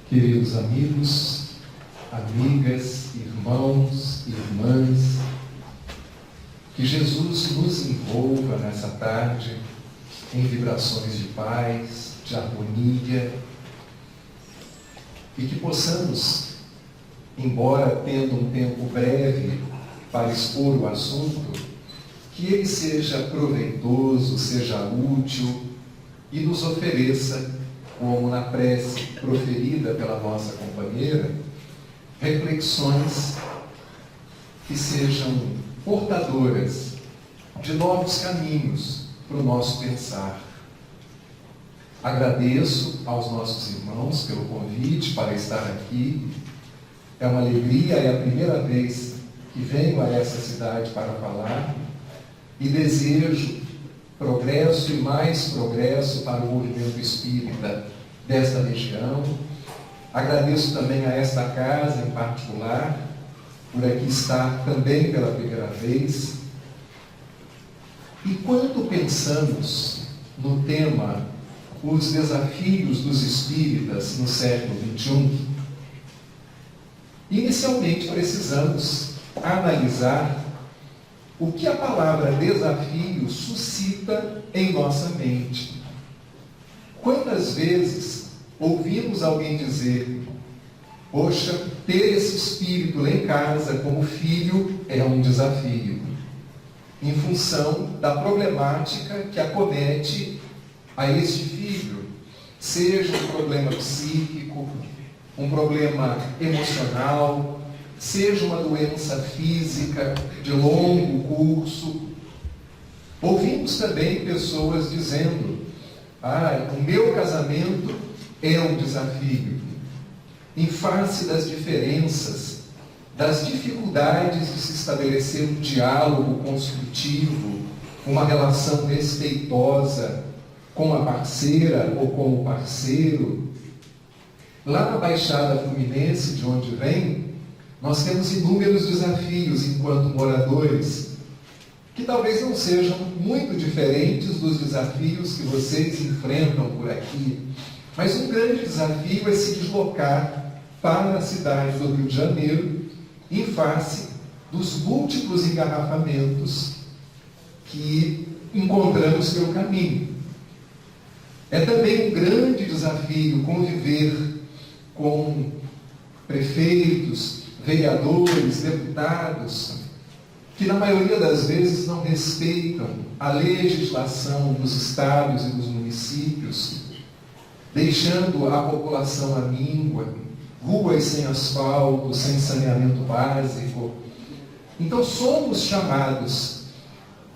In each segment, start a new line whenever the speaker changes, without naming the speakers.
Queridos amigos, amigas, irmãos, irmãs, que Jesus nos envolva nessa tarde em vibrações de paz, de harmonia, e que possamos, embora tendo um tempo breve para expor o assunto, que ele seja proveitoso, seja útil e nos ofereça, como na prece proferida pela nossa companheira, reflexões que sejam portadoras de novos caminhos para o nosso pensar. Agradeço aos nossos irmãos pelo convite para estar aqui. É uma alegria, é a primeira vez que venho a essa cidade para falar e desejo progresso e mais progresso para o movimento espírita desta região. Agradeço também a esta casa em particular, por aqui estar também pela primeira vez. E quando pensamos no tema Os Desafios dos Espíritas no século XXI, inicialmente precisamos analisar o que a palavra desafio suscita em nossa mente. Quantas vezes ouvimos alguém dizer: poxa, ter esse espírito lá em casa como filho é um desafio, em função da problemática que acomete a este filho, seja um problema psíquico, um problema emocional, seja uma doença física de longo curso. Ouvimos também pessoas dizendo: o meu casamento é um desafio, em face das diferenças, das dificuldades de se estabelecer um diálogo construtivo, uma relação respeitosa com a parceira ou com o parceiro. Lá na Baixada Fluminense, de onde vem, nós temos inúmeros desafios enquanto moradores, que talvez não sejam muito diferentes dos desafios que vocês enfrentam por aqui. Mas um grande desafio é se deslocar para a cidade do Rio de Janeiro, em face dos múltiplos engarrafamentos que encontramos pelo caminho. É também um grande desafio conviver com prefeitos, vereadores, deputados, que na maioria das vezes não respeitam a legislação dos estados e dos municípios, deixando a população à míngua, ruas sem asfalto, sem saneamento básico. Então somos chamados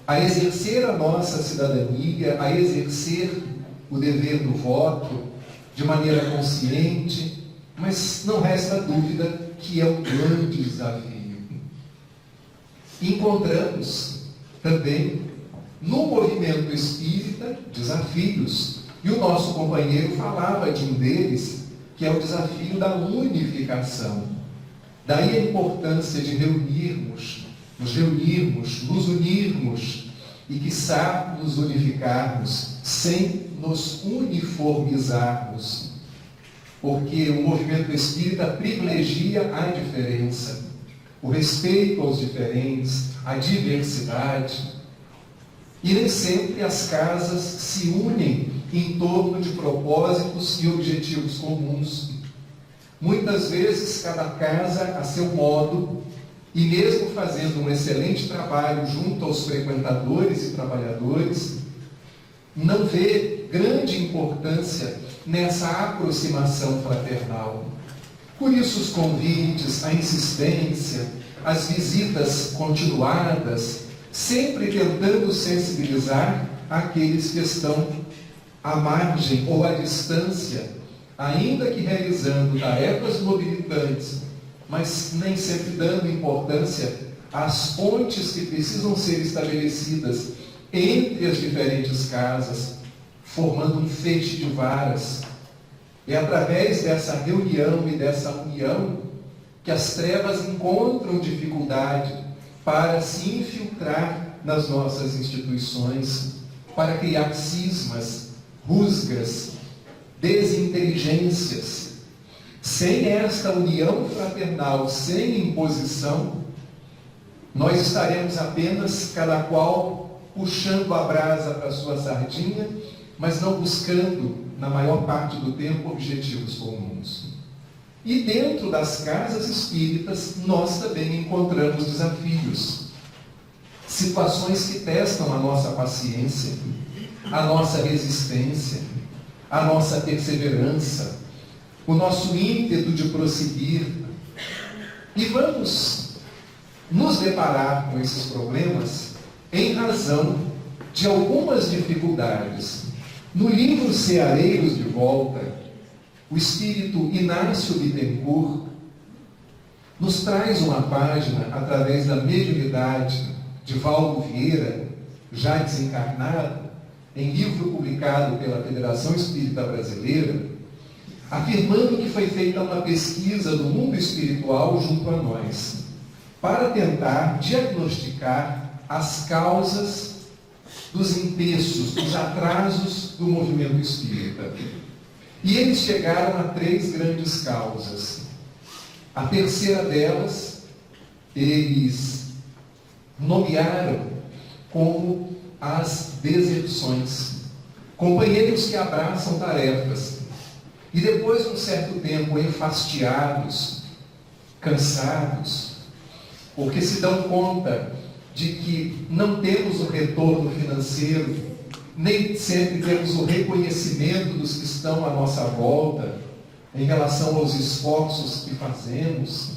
a exercer a nossa cidadania, a exercer o dever do voto de maneira consciente, mas não resta dúvida que é um grande desafio. Encontramos também no movimento espírita desafios, e o nosso companheiro falava de um deles, que é o desafio da unificação. Daí a importância de nos unirmos e, quiçá, nos unificarmos, sem nos uniformizarmos. Porque o movimento espírita privilegia a diferença, o respeito aos diferentes, a diversidade. E nem sempre as casas se unem em torno de propósitos e objetivos comuns. Muitas vezes, cada casa a seu modo, e mesmo fazendo um excelente trabalho junto aos frequentadores e trabalhadores, não vê grande importância nessa aproximação fraternal. Por isso os convites, a insistência, as visitas continuadas, sempre tentando sensibilizar aqueles que estão à margem ou à distância, ainda que realizando tarefas mobilitantes, mas nem sempre dando importância às pontes que precisam ser estabelecidas entre as diferentes casas, formando um feixe de varas. É através dessa reunião e dessa união que as trevas encontram dificuldade para se infiltrar nas nossas instituições, para criar cismas, rusgas, desinteligências. Sem esta união fraternal, sem imposição, nós estaremos apenas, cada qual, puxando a brasa para a sua sardinha, mas não buscando, na maior parte do tempo, objetivos comuns. E dentro das casas espíritas, nós também encontramos desafios. Situações que testam a nossa paciência, a nossa resistência, a nossa perseverança, o nosso ímpeto de prosseguir. E vamos nos deparar com esses problemas em razão de algumas dificuldades. No livro Ceareiros de Volta, o espírito Inácio Bittencourt nos traz uma página, através da mediunidade de Valdo Vieira, já desencarnado, em livro publicado pela Federação Espírita Brasileira, afirmando que foi feita uma pesquisa do mundo espiritual junto a nós, para tentar diagnosticar as causas dos empeços, dos atrasos do movimento espírita. E eles chegaram a 3 grandes causas. A terceira delas, eles nomearam como as deserções. Companheiros que abraçam tarefas e depois de um certo tempo enfastiados, cansados, porque se dão conta de que não temos o retorno financeiro, nem sempre temos o reconhecimento dos que estão à nossa volta em relação aos esforços que fazemos,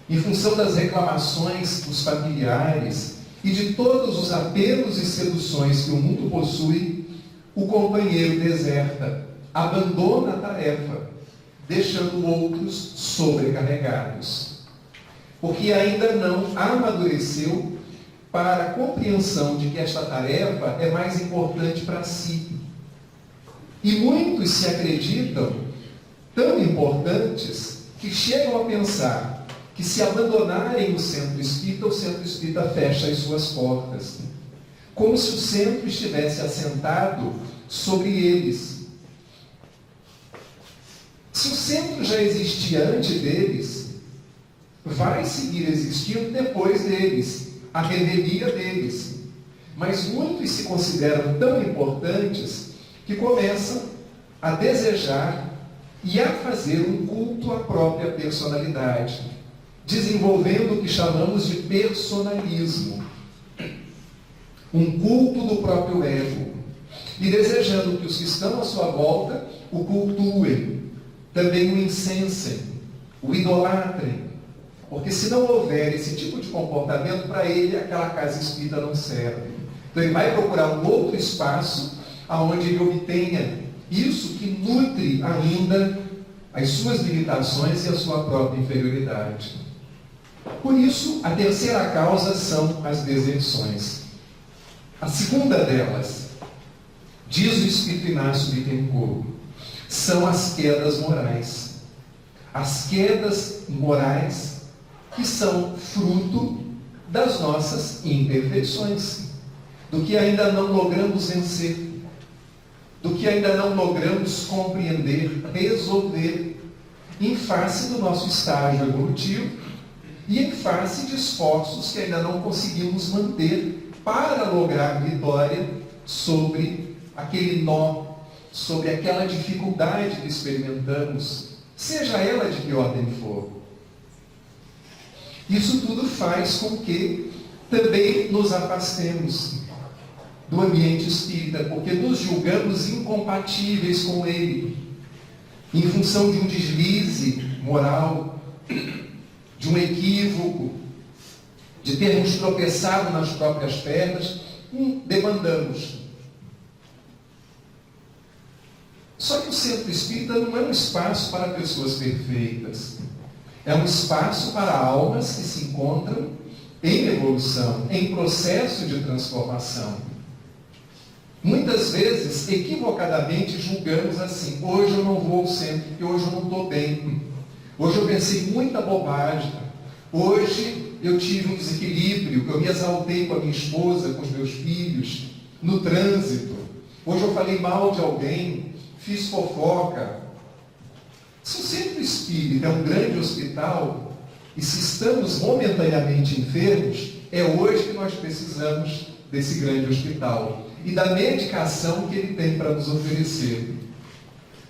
em função das reclamações dos familiares e de todos os apelos e seduções que o mundo possui, o companheiro deserta, abandona a tarefa, deixando outros sobrecarregados, porque ainda não amadureceu para a compreensão de que esta tarefa é mais importante para si. E muitos se acreditam tão importantes que chegam a pensar que, se abandonarem o centro espírita fecha as suas portas, como se o centro estivesse assentado sobre eles. Se o centro já existia antes deles, vai seguir existindo depois deles, a revelia deles. Mas muitos se consideram tão importantes que começam a desejar e a fazer um culto à própria personalidade, desenvolvendo o que chamamos de personalismo, um culto do próprio ego, e desejando que os que estão à sua volta o cultuem, também o incensem, o idolatrem, porque se não houver esse tipo de comportamento, para ele aquela casa espírita não serve. Então ele vai procurar um outro espaço onde ele obtenha isso que nutre ainda as suas limitações e a sua própria inferioridade. Por isso, a terceira causa são as deserções. A segunda delas, diz o espírito Inácio Bittencourt, são as quedas morais. As quedas morais que são fruto das nossas imperfeições, do que ainda não logramos vencer, do que ainda não logramos compreender, resolver, em face do nosso estágio evolutivo e em face de esforços que ainda não conseguimos manter para lograr vitória sobre aquele nó, sobre aquela dificuldade que experimentamos, seja ela de que ordem for. Isso tudo faz com que também nos afastemos do ambiente espírita, porque nos julgamos incompatíveis com ele, em função de um deslize moral, de um equívoco, de termos tropeçado nas próprias pernas, demandamos. Só que o centro espírita não é um espaço para pessoas perfeitas. É um espaço para almas que se encontram em evolução, em processo de transformação. Muitas vezes, equivocadamente, julgamos assim: hoje eu não vou ao centro, porque hoje eu não estou bem. Hoje eu pensei muita bobagem. Hoje eu tive um desequilíbrio, eu me exaltei com a minha esposa, com os meus filhos, no trânsito. Hoje eu falei mal de alguém, fiz fofoca. Se o centro espírita é um grande hospital, e se estamos momentaneamente enfermos, é hoje que nós precisamos desse grande hospital e da medicação que ele tem para nos oferecer.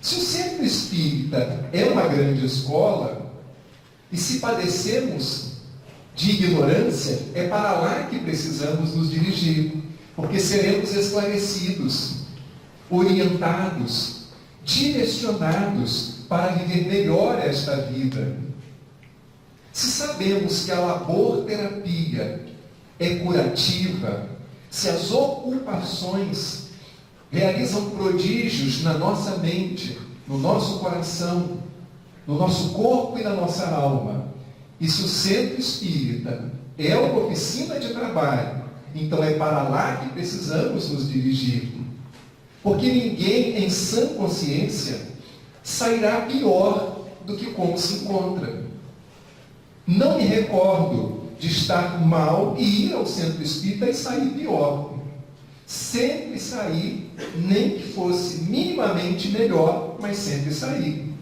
Se o centro espírita é uma grande escola, e se padecemos de ignorância, é para lá que precisamos nos dirigir, porque seremos esclarecidos, orientados, direcionados para viver melhor esta vida. Se sabemos que a labor-terapia é curativa, se as ocupações realizam prodígios na nossa mente, no nosso coração, no nosso corpo e na nossa alma, e se o centro espírita é uma oficina de trabalho, então é para lá que precisamos nos dirigir. Porque ninguém em sã consciência sairá pior do que como se encontra. Não me recordo de estar mal e ir ao centro espírita e sair pior. Sempre saí, nem que fosse minimamente melhor, mas sempre saí.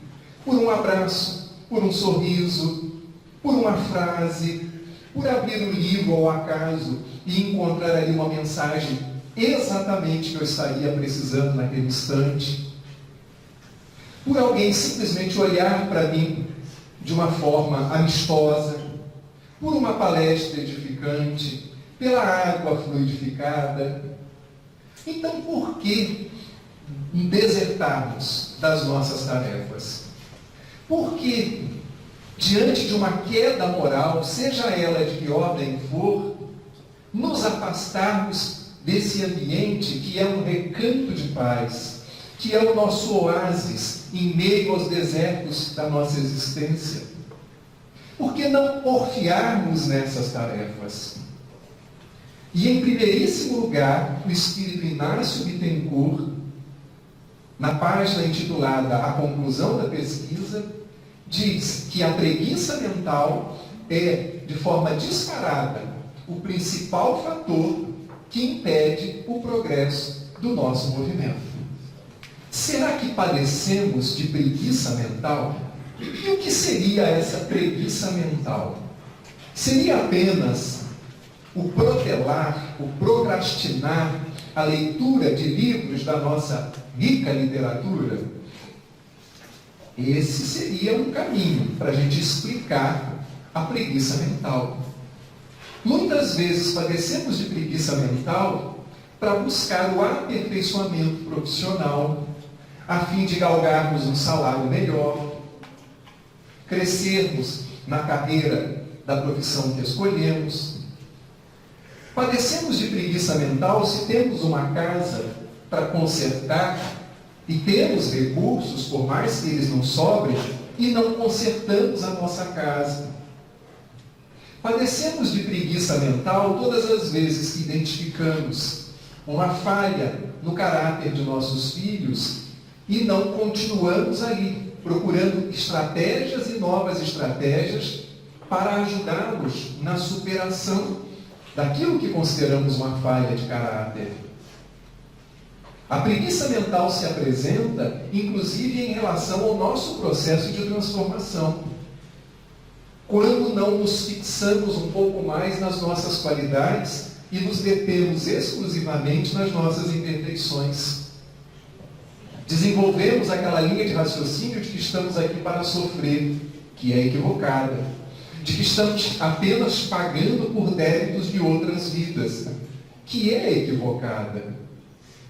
Por um abraço, por um sorriso, por uma frase, por abrir o livro ao acaso e encontrar ali uma mensagem exatamente que eu estaria precisando naquele instante. Por alguém simplesmente olhar para mim de uma forma amistosa, por uma palestra edificante, pela água fluidificada. Então, por que desertarmos das nossas tarefas? Por que, diante de uma queda moral, seja ela de que ordem for, nos afastarmos desse ambiente que é um recanto de paz, que é o nosso oásis em meio aos desertos da nossa existência? Por que não porfiarmos nessas tarefas? E em primeiríssimo lugar, o espírito Inácio Bittencourt, na página intitulada A Conclusão da Pesquisa, diz que a preguiça mental é, de forma disparada, o principal fator que impede o progresso do nosso movimento. Será que padecemos de preguiça mental? E o que seria essa preguiça mental? Seria apenas o protelar, o procrastinar a leitura de livros da nossa rica literatura? Esse seria um caminho para a gente explicar a preguiça mental. Muitas vezes padecemos de preguiça mental para buscar o aperfeiçoamento profissional, a fim de galgarmos um salário melhor, crescermos na carreira da profissão que escolhemos. Padecemos de preguiça mental se temos uma casa para consertar e temos recursos, por mais que eles não sobrem, e não consertamos a nossa casa. Padecemos de preguiça mental todas as vezes que identificamos uma falha no caráter de nossos filhos e não continuamos ali, procurando estratégias e novas estratégias para ajudá-los na superação daquilo que consideramos uma falha de caráter. A preguiça mental se apresenta, inclusive, em relação ao nosso processo de transformação. Quando não nos fixamos um pouco mais nas nossas qualidades e nos detemos exclusivamente nas nossas imperfeições. Desenvolvemos aquela linha de raciocínio de que estamos aqui para sofrer, que é equivocada. De que estamos apenas pagando por débitos de outras vidas, que é equivocada.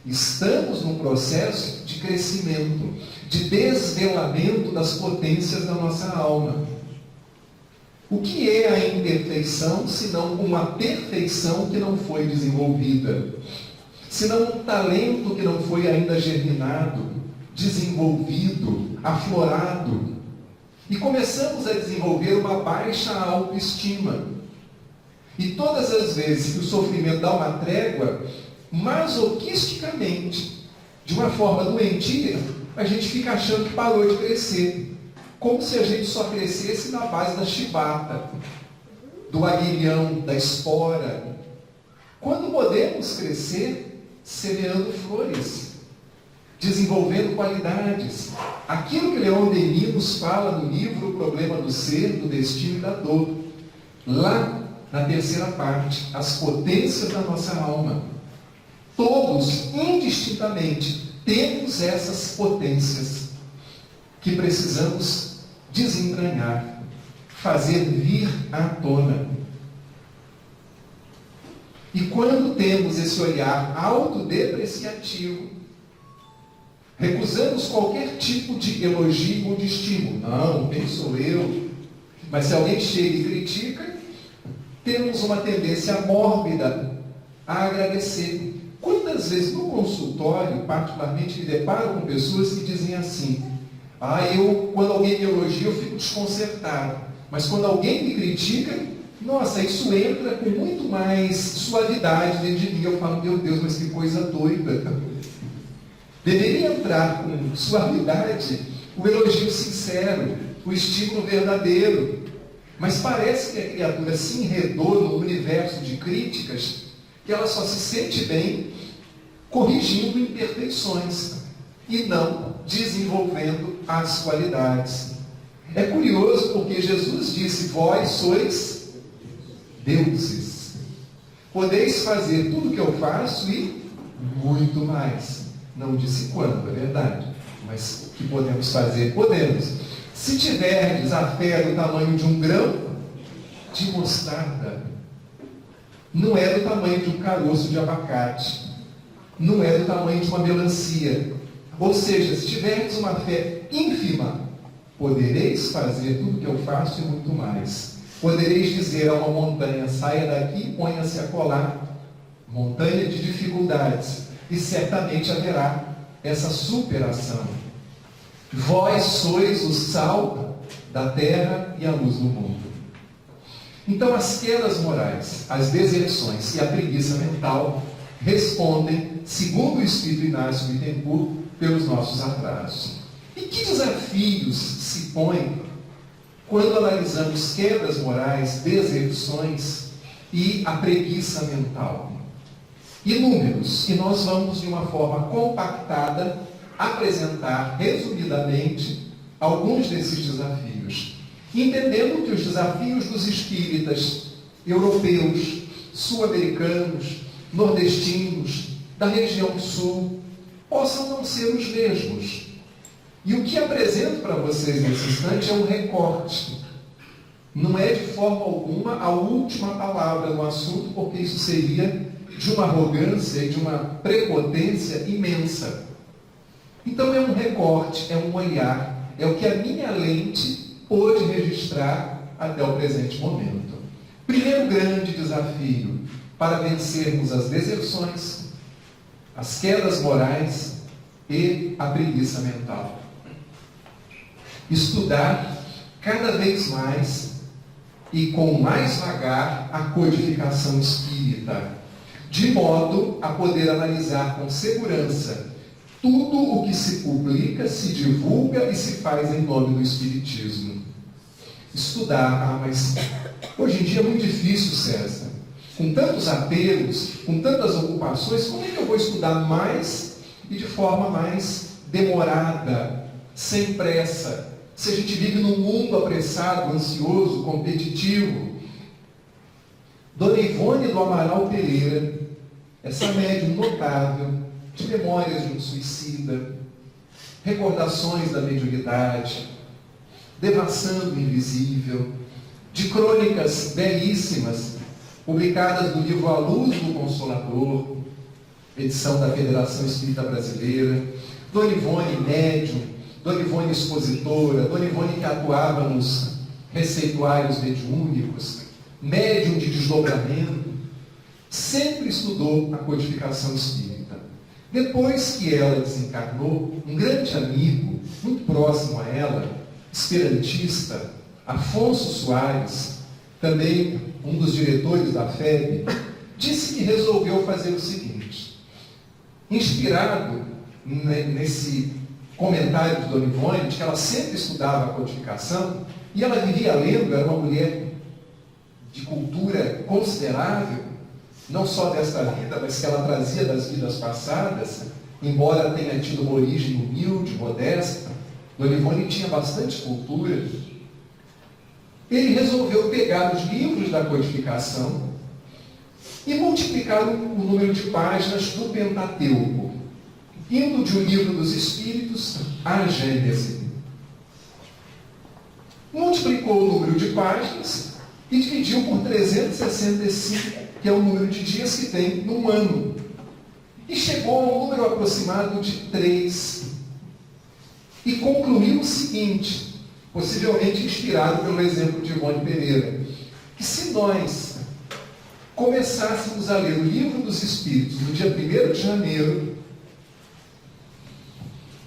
Estamos num processo de crescimento, de desvelamento das potências da nossa alma. O que é a imperfeição, senão uma perfeição que não foi desenvolvida? Senão um talento que não foi ainda germinado, desenvolvido, aflorado. E começamos a desenvolver uma baixa autoestima. E todas as vezes que o sofrimento dá uma trégua, masoquisticamente, de uma forma doentia, a gente fica achando que parou de crescer. Como se a gente só crescesse na base da chibata, do aguilhão, da espora. Quando podemos crescer semeando flores, desenvolvendo qualidades. Aquilo que Leon Denis nos fala no livro O Problema do Ser, do Destino e da Dor. Lá, na terceira parte, as potências da nossa alma. Todos, indistintamente, temos essas potências que precisamos desentranhar, fazer vir à tona. E quando temos esse olhar autodepreciativo, recusamos qualquer tipo de elogio ou de estímulo. Não, quem sou eu? Mas se alguém chega e critica, temos uma tendência mórbida a agradecer. Quantas vezes no consultório, particularmente, me deparo com pessoas que dizem assim: quando alguém me elogia, eu fico desconcertado. Mas quando alguém me critica, nossa, isso entra com muito mais suavidade dentro de mim. Eu falo, meu Deus, mas que coisa doida. Deveria entrar com suavidade o elogio sincero, o estímulo verdadeiro. Mas parece que a criatura se enredou no universo de críticas, que ela só se sente bem corrigindo imperfeições e não desenvolvendo as qualidades. É curioso porque Jesus disse: vós sois deuses. Podeis fazer tudo o que eu faço e muito mais. Não disse quando, é verdade. Mas o que podemos fazer? Podemos. Se tiverdes a fé do tamanho de um grão de mostarda, não é do tamanho de um caroço de abacate, não é do tamanho de uma melancia. Ou seja, se tiverdes uma fé ínfima, podereis fazer tudo o que eu faço e muito mais. Podereis dizer a uma montanha: saia daqui e ponha-se a colar. Montanha de dificuldades. E certamente haverá essa superação. Vós sois o sal da terra e a luz do mundo. Então, as quedas morais, as deserções e a preguiça mental respondem, segundo o Espírito Inácio Bittencourt, pelos nossos atrasos. E que desafios se põem quando analisamos quedas morais, deserções e a preguiça mental? Inúmeros, e nós vamos, de uma forma compactada, apresentar resumidamente alguns desses desafios, entendendo que os desafios dos espíritas europeus, sul-americanos, nordestinos, da região sul, possam não ser os mesmos. E o que apresento para vocês nesse instante é um recorte. Não é de forma alguma a última palavra no assunto, porque isso seria de uma arrogância e de uma prepotência imensa. Então é um recorte, é um olhar, é o que a minha lente pôde registrar até o presente momento. Primeiro grande desafio para vencermos as deserções, as quedas morais e a preguiça mental. Estudar cada vez mais e com mais vagar a codificação espírita, de modo a poder analisar com segurança tudo o que se publica, se divulga e se faz em nome do Espiritismo. Estudar, mas hoje em dia é muito difícil, César. Com tantos apelos, com tantas ocupações, como é que eu vou estudar mais e de forma mais demorada, sem pressa? Se a gente vive num mundo apressado, ansioso, competitivo. Dona Ivone do Amaral Pereira, essa médium notável, de memórias de um suicida, recordações da mediunidade, devassando o invisível, de crônicas belíssimas, publicadas no livro A Luz do Consolador, edição da Federação Espírita Brasileira. Dona Ivone médium, Dona Ivone expositora, Dona Ivone que atuava nos receituários mediúnicos, médium de desdobramento, sempre estudou a codificação espírita. Depois que ela desencarnou, um grande amigo, muito próximo a ela, esperantista, Afonso Soares, também um dos diretores da FEB, disse que resolveu fazer o seguinte: inspirado nesse comentário de Dona Ivone, de que ela sempre estudava a codificação, e ela vivia lendo, era uma mulher de cultura considerável, não só desta vida, mas que ela trazia das vidas passadas, embora tenha tido uma origem humilde, modesta, Dona Ivone tinha bastante cultura. Ele resolveu pegar os livros da codificação e multiplicar o número de páginas do Pentateuco, indo de O Livro dos Espíritos à Gênese. Multiplicou o número de páginas e dividiu por 365, que é o número de dias que tem num ano. E chegou a um número aproximado de 3. E concluiu o seguinte, possivelmente inspirado pelo exemplo de Ivone Pereira, que se nós começássemos a ler o Livro dos Espíritos no dia 1º de janeiro,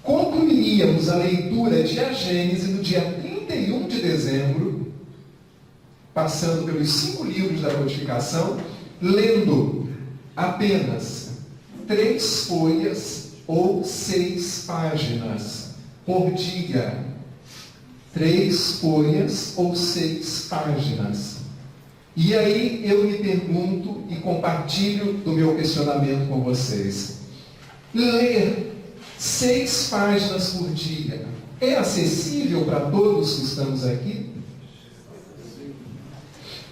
concluiríamos a leitura de A Gênese no dia 31 de dezembro, passando pelos 5 livros da codificação, lendo apenas 3 folhas ou 6 páginas por dia. 3 folhas ou 6 páginas. E aí eu me pergunto e compartilho do meu questionamento com vocês. Ler 6 páginas por dia é acessível para todos que estamos aqui?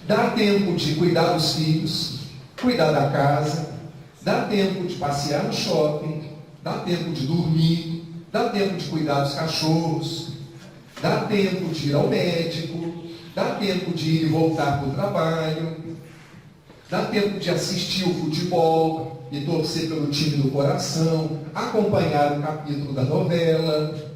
Dá tempo de cuidar dos filhos, cuidar da casa, dá tempo de passear no shopping, dá tempo de dormir, dá tempo de cuidar dos cachorros, dá tempo de ir ao médico, dá tempo de ir e voltar para o trabalho, dá tempo de assistir o futebol e torcer pelo time do coração, acompanhar o capítulo da novela,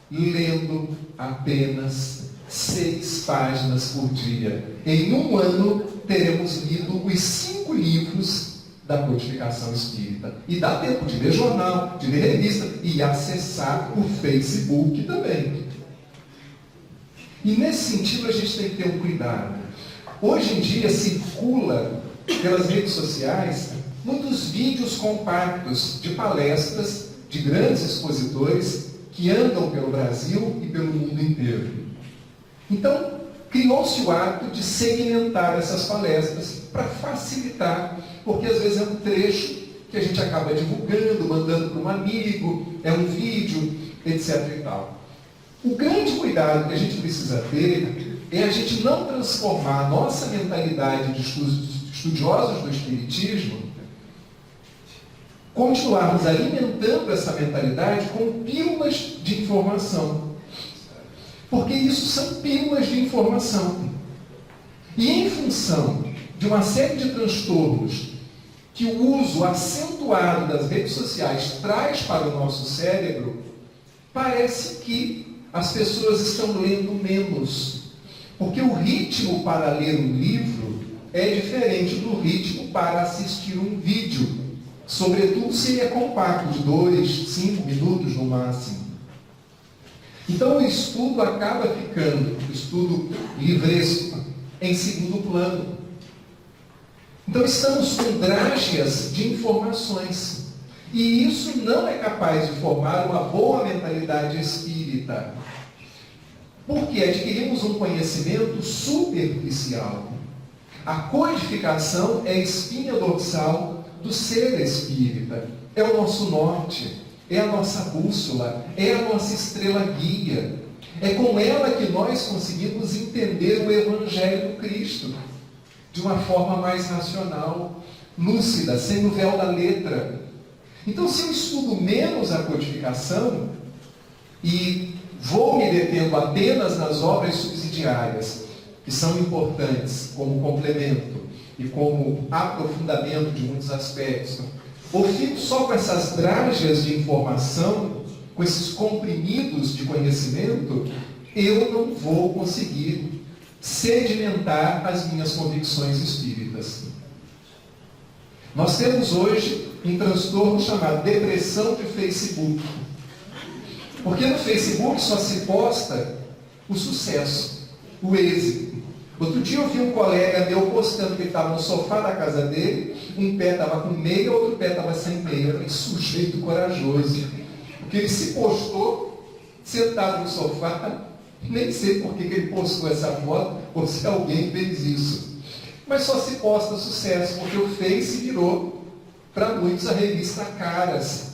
lendo apenas 6 páginas por dia. Em um ano, teremos lido os 5 livros da codificação espírita. E dá tempo de ler jornal, de ler revista e acessar o Facebook também. E nesse sentido, a gente tem que ter um cuidado. Hoje em dia, circula pelas redes sociais muitos vídeos compactos de palestras de grandes expositores que andam pelo Brasil e pelo mundo inteiro. Então, criou-se o hábito de segmentar essas palestras para facilitar, porque às vezes é um trecho que a gente acaba divulgando, mandando para um amigo, é um vídeo, etc. e tal. O grande cuidado que a gente precisa ter é a gente não transformar a nossa mentalidade de estudiosos do Espiritismo, continuarmos alimentando essa mentalidade com pílulas de informação. Porque isso são pílulas de informação. E em função de uma série de transtornos que o uso acentuado das redes sociais traz para o nosso cérebro, parece que as pessoas estão lendo menos. Porque o ritmo para ler um livro é diferente do ritmo para assistir um vídeo. Sobretudo se ele é compacto, de 2, 5 minutos no máximo. Então o estudo acaba ficando, o estudo livresco, em segundo plano. Então estamos com drágeas de informações. E isso não é capaz de formar uma boa mentalidade espírita. Porque adquirimos um conhecimento superficial. A codificação é a espinha dorsal do ser espírita. É o nosso norte. É a nossa bússola, é a nossa estrela guia. É com ela que nós conseguimos entender o Evangelho do Cristo de uma forma mais racional, lúcida, sem o véu da letra. Então, se eu estudo menos a codificação e vou me detendo apenas nas obras subsidiárias, que são importantes como complemento e como aprofundamento de muitos aspectos, ou fico só com essas drágeas de informação, com esses comprimidos de conhecimento, eu não vou conseguir sedimentar as minhas convicções espíritas. Nós temos hoje um transtorno chamado depressão de Facebook. Porque no Facebook só se posta o sucesso, o êxito. Outro dia eu vi um colega meu postando que ele estava no sofá da casa dele, um pé estava com meia, outro pé estava sem meia. Eu falei, sujeito corajoso. Porque ele se postou sentado no sofá, nem sei por que ele postou essa foto, ou se alguém fez isso. Mas só se posta sucesso, porque o Face virou Para muitos, a revista Caras.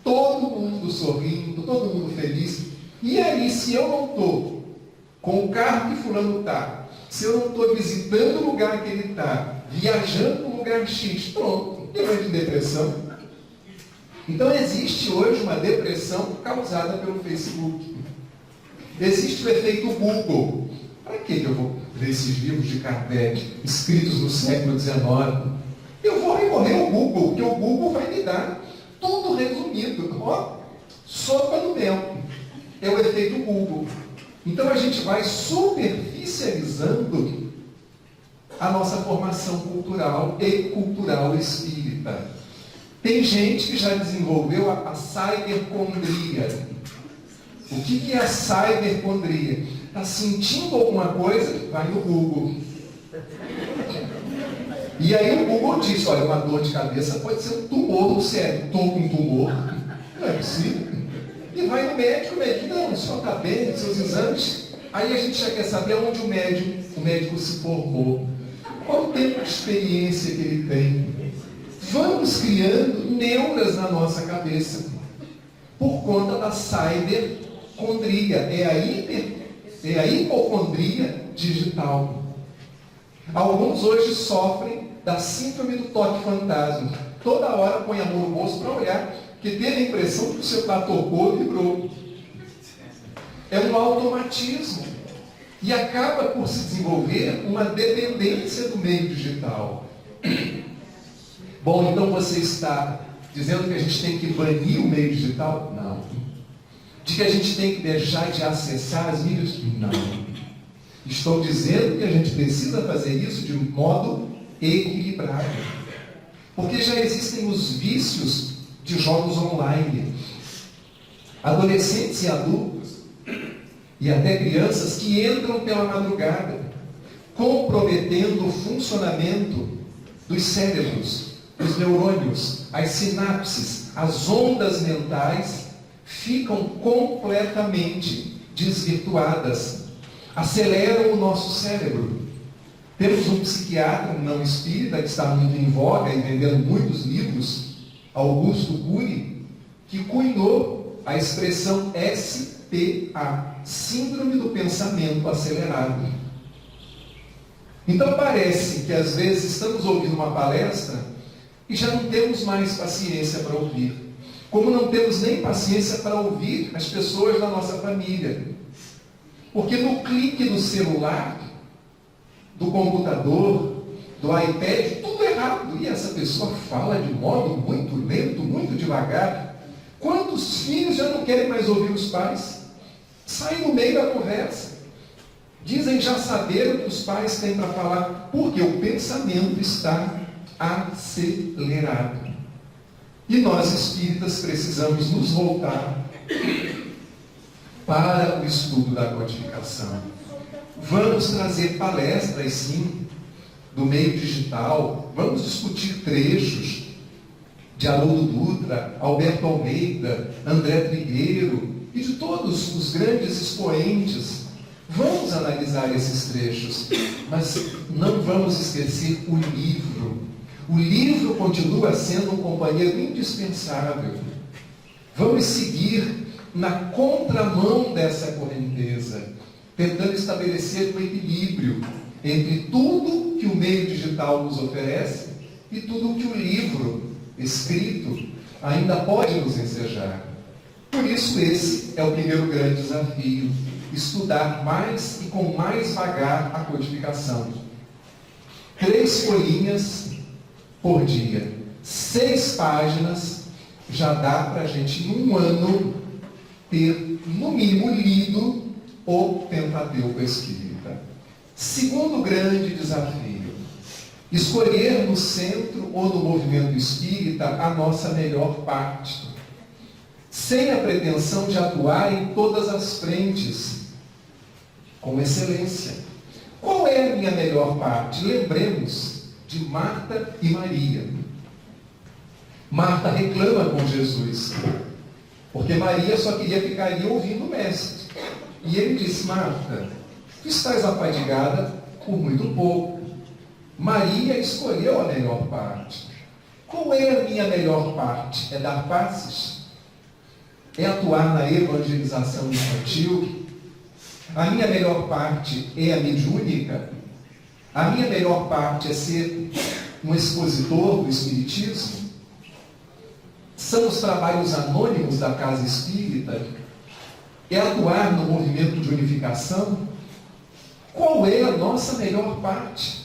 Todo mundo sorrindo, todo mundo feliz. E aí, se eu não estou com o carro que fulano está, se eu não estou visitando o lugar que ele está, viajando no lugar X, pronto, eu entro em depressão. Então existe hoje uma depressão causada pelo Facebook. Existe o efeito Google. Para que eu vou ler esses livros de Kardec, escritos no século XIX? Eu vou recorrer ao Google, porque o Google vai me dar tudo resumido. Ó, sopa no tempo. É o efeito Google. Então a gente vai superficializando a nossa formação cultural e cultural espírita. Tem gente que já desenvolveu a cybercondria. O que é a cybercondria? Está sentindo alguma coisa? Vai no Google. E aí o Google diz, olha, uma dor de cabeça pode ser um tumor no cérebro. Estou com um tumor? Não é possível. E vai no médico, o médico, não, o senhor está bem, seus exames. Aí a gente já quer saber onde o médico se formou. Qual o tempo de experiência que ele tem? Vamos criando neuras na nossa cabeça. Por conta da cybercondria. É a hipocondria digital. Alguns hoje sofrem da síndrome do toque fantasma. Toda hora põe a mão no bolso para olhar, porque teve a impressão que o celular tocou e vibrou. É um automatismo. E acaba por se desenvolver uma dependência do meio digital. Bom, então você está dizendo que a gente tem que banir o meio digital? Não. De que a gente tem que deixar de acessar as mídias? Não. Estou dizendo que a gente precisa fazer isso de modo equilibrado. Porque já existem os vícios de jogos online. Adolescentes e adultos, e até crianças que entram pela madrugada, comprometendo o funcionamento dos cérebros, dos neurônios, as sinapses, as ondas mentais ficam completamente desvirtuadas, aceleram o nosso cérebro. Temos um psiquiatra, um não espírita, que está muito em voga e vendendo muitos livros, Augusto Cury, que cunhou a expressão SPA, Síndrome do Pensamento Acelerado. Então parece que às vezes estamos ouvindo uma palestra e já não temos mais paciência para ouvir. Como não temos nem paciência para ouvir as pessoas da nossa família. Porque no clique do celular, do computador, do iPad, tudo errado. E essa pessoa fala de modo muito lento, muito devagar. Quantos filhos já não querem mais ouvir os pais? Saem no meio da conversa. Dizem já saber o que os pais têm para falar, porque o pensamento está acelerado. E nós espíritas precisamos nos voltar para o estudo da codificação. Vamos trazer palestras, sim, do meio digital. Vamos discutir trechos de Haroldo Dutra, Alberto Almeida, André Trigueiro e de todos os grandes expoentes. Vamos analisar esses trechos, mas não vamos esquecer o livro. O livro continua sendo um companheiro indispensável. Vamos seguir na contramão dessa correnteza, tentando estabelecer um equilíbrio entre tudo que o meio digital nos oferece e tudo que o livro escrito ainda pode nos ensejar. Por isso esse é o primeiro grande desafio, estudar mais e com mais vagar a codificação. 3 folhinhas por dia, 6 páginas, já dá para a gente, em um ano, ter, no mínimo, lido o Pentateuco Espírita. Segundo grande desafio, escolher no centro ou no movimento espírita a nossa melhor parte, sem a pretensão de atuar em todas as frentes, com excelência. Qual é a minha melhor parte? Lembremos de Marta e Maria. Marta reclama com Jesus, porque Maria só queria ficar ali ouvindo o Mestre. E ele disse: Marta, tu estás afadigada por muito pouco. Maria escolheu a melhor parte. Qual é a minha melhor parte? É dar passes? É atuar na evangelização infantil? A minha melhor parte é a mediúnica? A minha melhor parte é ser um expositor do Espiritismo? São os trabalhos anônimos da Casa Espírita? É atuar no movimento de unificação? Qual é a nossa melhor parte?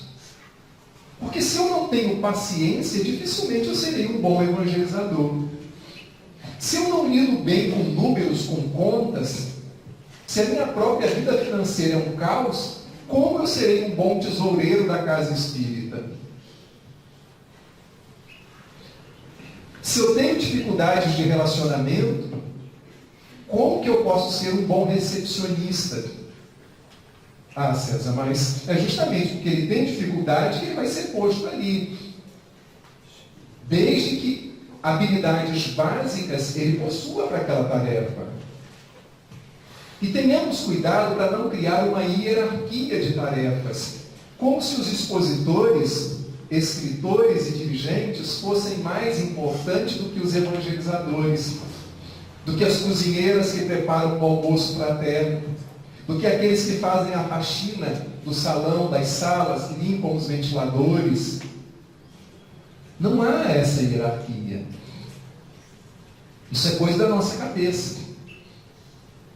Porque se eu não tenho paciência, dificilmente eu serei um bom evangelizador. Se eu não lido bem com números, com contas, se a minha própria vida financeira é um caos, como eu serei um bom tesoureiro da Casa Espírita? Se eu tenho dificuldades de relacionamento, como que eu posso ser um bom recepcionista? Ah, César, mas é justamente porque ele tem dificuldade que ele vai ser posto ali. Desde que habilidades básicas ele possua para aquela tarefa. E tenhamos cuidado para não criar uma hierarquia de tarefas, como se os expositores, escritores e dirigentes fossem mais importantes do que os evangelizadores, do que as cozinheiras que preparam o almoço fraterno, do que aqueles que fazem a faxina do salão, das salas, que limpam os ventiladores. Não há essa hierarquia. Isso é coisa da nossa cabeça.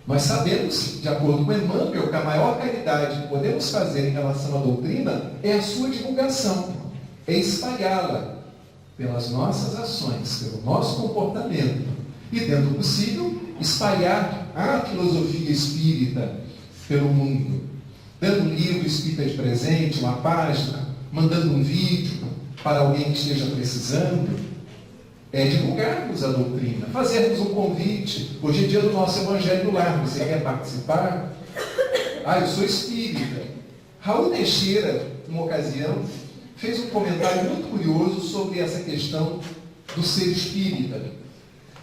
Nós sabemos, de acordo com Emmanuel, que a maior caridade que podemos fazer em relação à doutrina é a sua divulgação, é espalhá-la pelas nossas ações, pelo nosso comportamento e, dentro do possível, espalhar a filosofia espírita pelo mundo, dando um livro espírita de presente, uma página, mandando um vídeo para alguém que esteja precisando. É divulgarmos a doutrina, fazermos um convite. Hoje é dia do nosso Evangelho no Lar. Você quer participar? Ah, eu sou espírita. Raul Teixeira, numa ocasião, fez um comentário muito curioso sobre essa questão do ser espírita,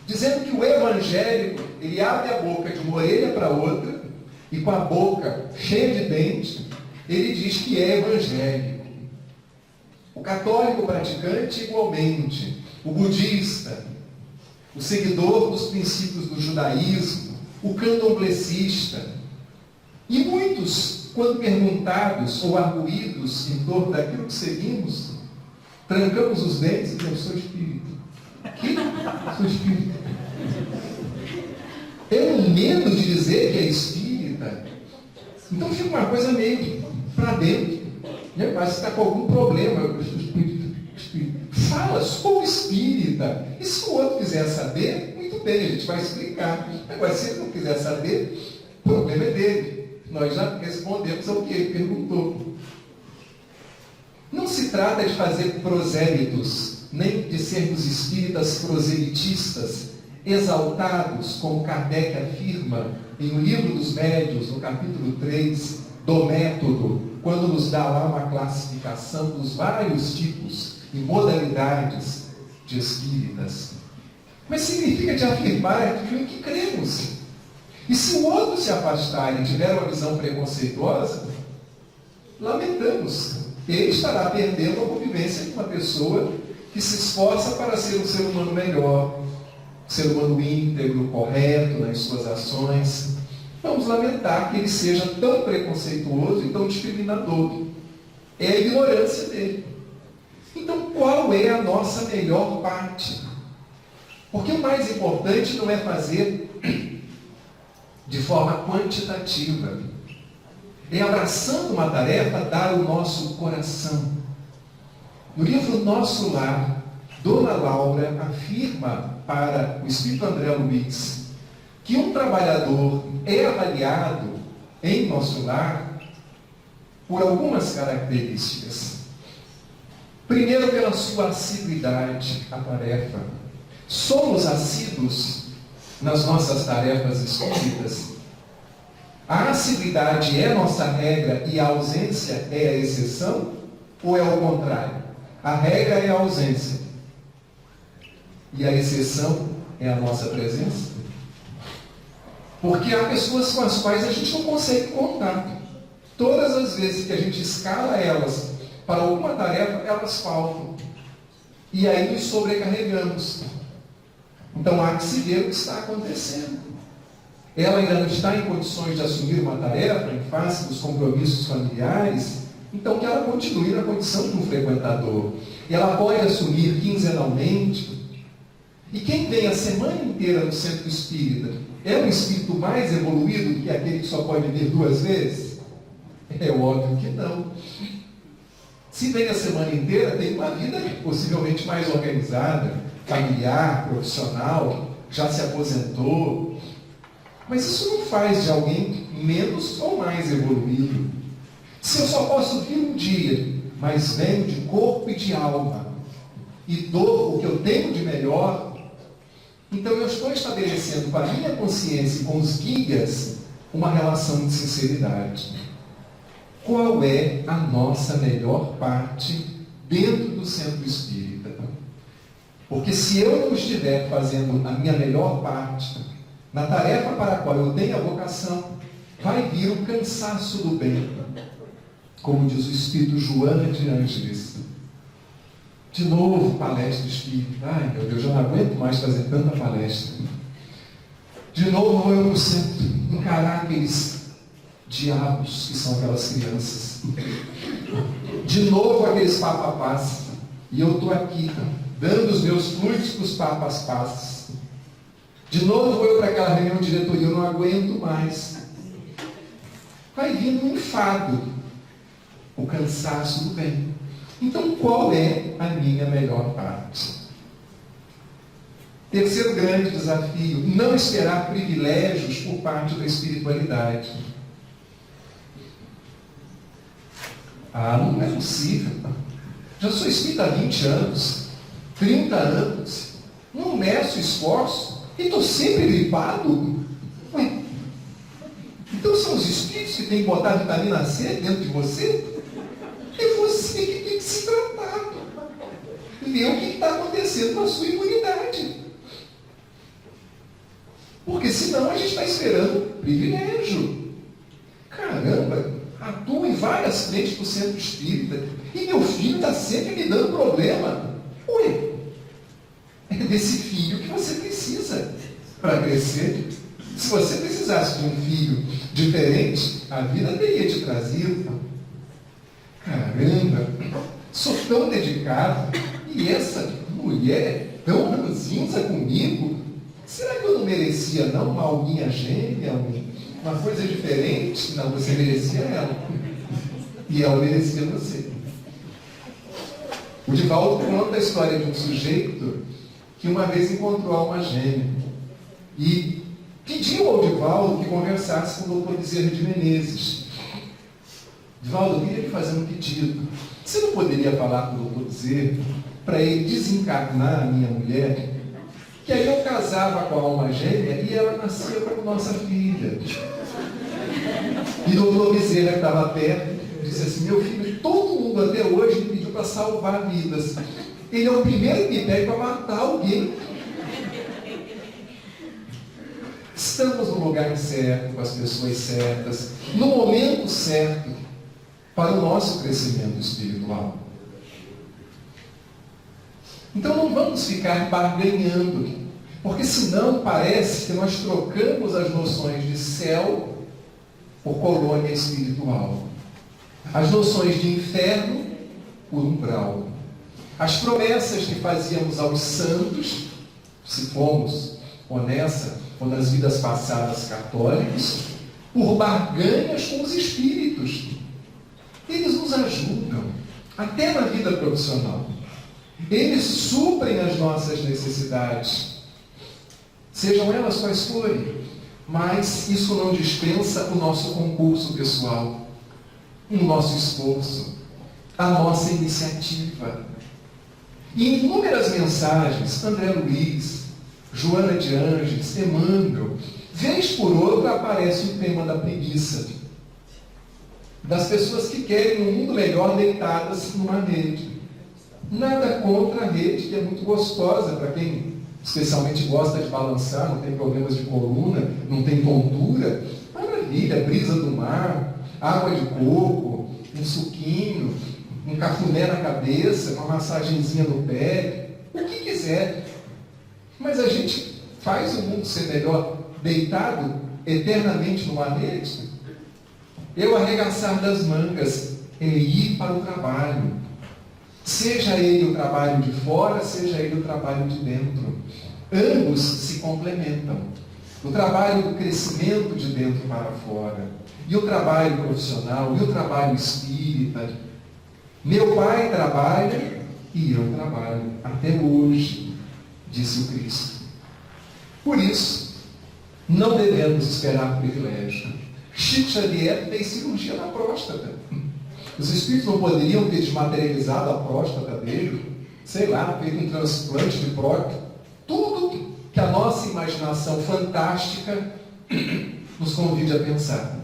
dizendo que o evangélico, ele abre a boca de uma orelha para outra, e com a boca cheia de dente, ele diz que é evangélico. O católico praticante, igualmente. O budista, o seguidor dos princípios do judaísmo, o candomblessista. E muitos, quando perguntados ou arguídos em torno daquilo que seguimos, trancamos os dentes e dizemos: sou espírita. Que? Sou espírita. Tem um medo de dizer que é espírita. Então fica uma coisa meio para dentro. Né? Parece que está com algum problema. Eu sou espírita. Fala, sou espírita. E se o outro quiser saber, muito bem, a gente vai explicar. Agora, se ele não quiser saber, o problema é dele. Nós já respondemos ao que ele perguntou. Não se trata de fazer prosélitos, nem de sermos espíritas proselitistas, exaltados, como Kardec afirma em O Livro dos Médiuns, no capítulo 3, do método, quando nos dá lá uma classificação dos vários tipos e modalidades de espíritas. Mas significa de afirmar aquilo em que cremos. E se o outro se afastar e tiver uma visão preconceituosa, lamentamos. Ele estará perdendo a convivência com uma pessoa que se esforça para ser um ser humano melhor, um ser humano íntegro, correto nas suas ações. Vamos lamentar que ele seja tão preconceituoso e tão discriminador. É a ignorância dele. Então, qual é a nossa melhor parte? Porque o mais importante não é fazer de forma quantitativa. É, abraçando uma tarefa, dar o nosso coração. No livro Nosso Lar, Dona Laura afirma para o Espírito André Luiz que um trabalhador é avaliado em nosso lar por algumas características. Primeiro, pela sua assiduidade à tarefa. Somos assíduos nas nossas tarefas espíritas? A assiduidade é nossa regra e a ausência é a exceção? Ou é o contrário? A regra é a ausência e a exceção é a nossa presença? Porque há pessoas com as quais a gente não consegue contar. Todas as vezes que a gente escala elas para alguma tarefa, elas faltam. E aí nos sobrecarregamos. Então há que se ver o que está acontecendo. Ela ainda não está em condições de assumir uma tarefa em face dos compromissos familiares, então que ela continue na condição de um frequentador. E ela pode assumir quinzenalmente. E quem vem a semana inteira no centro espírita é um espírito mais evoluído que aquele que só pode vir 2 vezes? É óbvio que não. Se vem a semana inteira, tem uma vida possivelmente mais organizada, familiar, profissional, já se aposentou. Mas isso não faz de alguém menos ou mais evoluído. Se eu só posso vir um dia, mas venho de corpo e de alma, e dou o que eu tenho de melhor, então eu estou estabelecendo com a minha consciência e com os guias uma relação de sinceridade. Qual é a nossa melhor parte dentro do centro espírita? Porque se eu não estiver fazendo a minha melhor parte na tarefa para a qual eu tenho a vocação, vai vir o cansaço do bem. Como diz o espírito Joana de Ângeles. De novo, palestra espírita. Ai, meu Deus, eu não aguento mais fazer tanta palestra. De novo, vou eu no centro encarar aqueles diabos que são aquelas crianças. De novo, aqueles papapás. E eu estou aqui, dando os meus fluidos para os papapás. De novo, vou eu para aquela reunião de diretoria, eu não aguento mais. Vai vir um enfado, o cansaço do bem. Então, qual é a minha melhor parte? Terceiro grande desafio, não esperar privilégios por parte da espiritualidade. Não é possível. Já sou espírita há 20 anos, 30 anos, não meço esforço e estou sempre gripado. Ué, então são os espíritos que têm que botar vitamina C dentro de você? É você que tem que se tratar. Ver o que está acontecendo com a sua imunidade. Porque senão a gente está esperando privilégio. Caramba, atuo em várias frentes do centro espírita e meu filho está sempre me dando problema. Ué, é desse filho que você precisa para crescer. Se você precisasse de um filho diferente, a vida teria te trazido. Caramba, sou tão dedicado e essa mulher tão ranzinza comigo. Será que eu não merecia não uma alguinha gêmea, uma coisa diferente? Não, você merecia ela. E ela merecia você. O Divaldo conta a história de um sujeito que uma vez encontrou a alma gêmea e pediu ao Divaldo que conversasse com o doutor Bezerra de Menezes. Divaldo, eu queria lhe fazer um pedido. Você não poderia falar com o doutor Bezerra para ele desencarnar a minha mulher? Que aí eu casava com a alma gêmea e ela nascia como nossa filha. E o doutor Bezerra, que estava perto, disse assim: meu filho, todo mundo até hoje me pediu para salvar vidas. Ele é o primeiro que me pede para matar alguém. Estamos no lugar certo, com as pessoas certas, no momento certo, para o nosso crescimento espiritual. Então não vamos ficar barganhando, porque senão parece que nós trocamos as noções de céu por colônia espiritual. As noções de inferno por umbral. As promessas que fazíamos aos santos, se fomos honestas, ou nas vidas passadas católicos, por barganhas com os espíritos. Eles nos ajudam, até na vida profissional. Eles suprem as nossas necessidades, sejam elas quais forem, mas isso não dispensa o nosso concurso pessoal, o nosso esforço, a nossa iniciativa. E em inúmeras mensagens, André Luiz, Joana de Ângeles, Emmanuel, vez por outra aparece o tema da preguiça. Das pessoas que querem um mundo melhor deitadas numa rede. Nada contra a rede, que é muito gostosa para quem especialmente gosta de balançar, não tem problemas de coluna, não tem tontura. Maravilha, brisa do mar, água de coco, um suquinho, um cafuné na cabeça, uma massagenzinha no pé, o que quiser. Mas a gente faz o mundo ser melhor deitado eternamente no manete? Eu arregaçar das mangas e ir para o trabalho. Seja ele o trabalho de fora, seja ele o trabalho de dentro. Ambos se complementam. O trabalho do crescimento de dentro para fora. E o trabalho profissional, e o trabalho espírita. Meu pai trabalha e eu trabalho. Até hoje, disse o Cristo. Por isso, não devemos esperar privilégio. Chico Xavier fez cirurgia na próstata. Os espíritos não poderiam ter desmaterializado a próstata dele, sei lá, feito um transplante de próstata. Tudo que a nossa imaginação fantástica nos convide a pensar.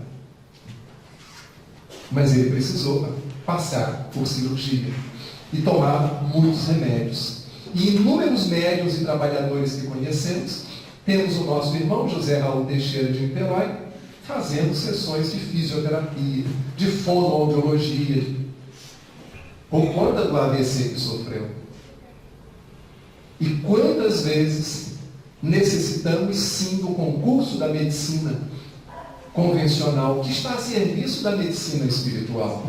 Mas ele precisou passar por cirurgia e tomava muitos remédios. E inúmeros médiuns e trabalhadores que conhecemos, temos o nosso irmão José Raul Teixeira de Niterói, fazendo sessões de fisioterapia, de fonoaudiologia, por conta do AVC que sofreu. E quantas vezes necessitamos sim do concurso da medicina convencional, que está a serviço da medicina espiritual.